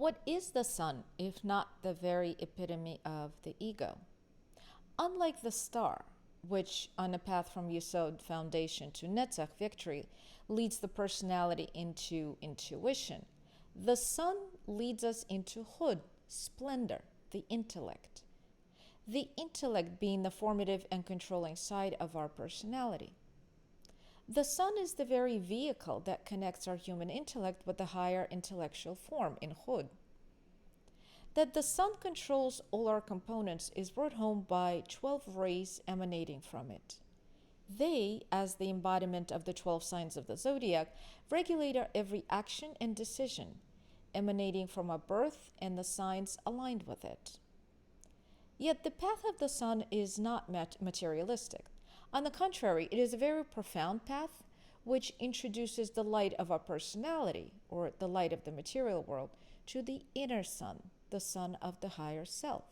What is the sun if not the very epitome of the ego? Unlike the star, which on a path from Yesod foundation to Netzach victory leads the personality into intuition, the sun leads us into Hod, splendor, the intellect. The intellect being the formative and controlling side of our personality. The sun is the very vehicle that connects our human intellect with the higher intellectual form in Hod. That the sun controls all our components is brought home by 12 rays emanating from it. They, as the embodiment of the 12 signs of the zodiac, regulate our every action and decision, emanating from our birth and the signs aligned with it. Yet the path of the sun is not materialistic. On the contrary, it is a very profound path which introduces the light of our personality, or the light of the material world, to the inner sun, the sun of the higher self.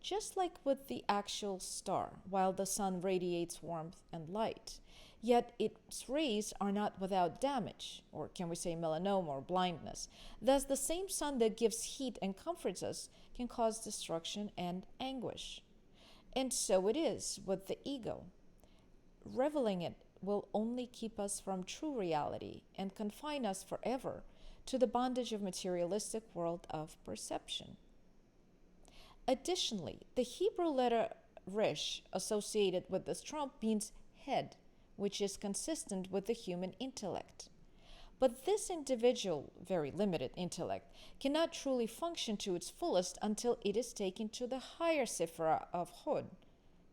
Just like with the actual star, while the sun radiates warmth and light, yet its rays are not without damage, or can we say melanoma or blindness. Thus, the same sun that gives heat and comforts us can cause destruction and anguish. And so it is with the ego. Reveling it will only keep us from true reality and confine us forever to the bondage of materialistic world of perception. Additionally, the Hebrew letter resh associated with this trump means head, which is consistent with the human intellect. But this individual, very limited intellect, cannot truly function to its fullest until it is taken to the higher Sephirah of Hod,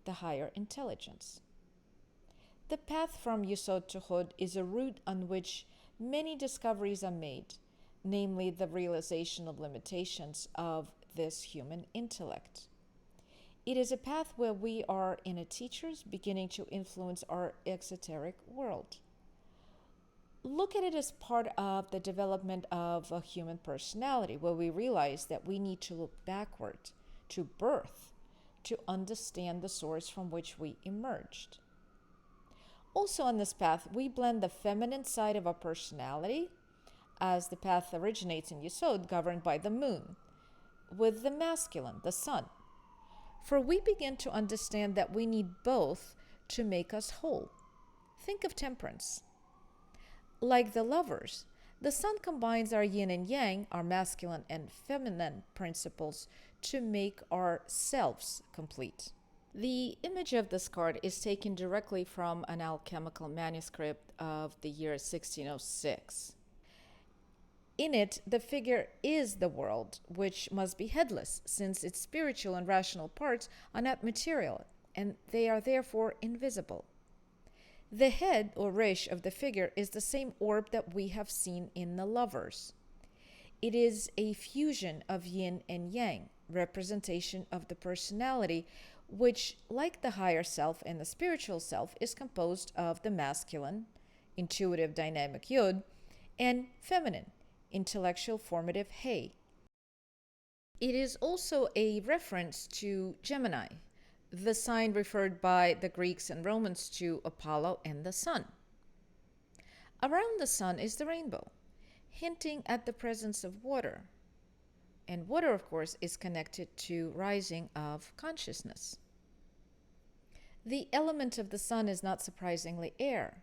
the higher intelligence. The path from Yesod to Hod is a route on which many discoveries are made, namely the realization of limitations of this human intellect. It is a path where we are inner teachers beginning to influence our exoteric world. Look at it as part of the development of a human personality, where we realize that we need to look backward to birth to understand the source from which we emerged. Also on this path, we blend the feminine side of our personality, as the path originates in Yesod, governed by the moon, with the masculine, the sun. For we begin to understand that we need both to make us whole. Think of temperance. Like the lovers, the sun combines our yin and yang, our masculine and feminine principles, to make our selves complete. The image of this card is taken directly from an alchemical manuscript of the year 1606. In it, the figure is the world, which must be headless, since its spiritual and rational parts are not material, and they are therefore invisible. The head, or resh, of the figure is the same orb that we have seen in the lovers. It is a fusion of yin and yang, representation of the personality, which, like the higher self and the spiritual self, is composed of the masculine, intuitive, dynamic yod, and feminine, intellectual, formative he. It is also a reference to Gemini, the sign referred by the Greeks and Romans to Apollo and the sun. Around the sun is the rainbow, hinting at the presence of water. And water, of course, is connected to rising of consciousness. The element of the sun is not surprisingly air,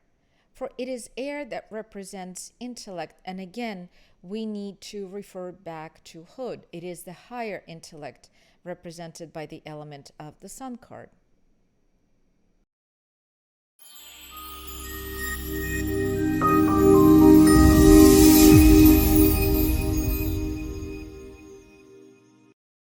for it is air that represents intellect, and again, we need to refer back to Hod. It is the higher intellect represented by the element of the sun card.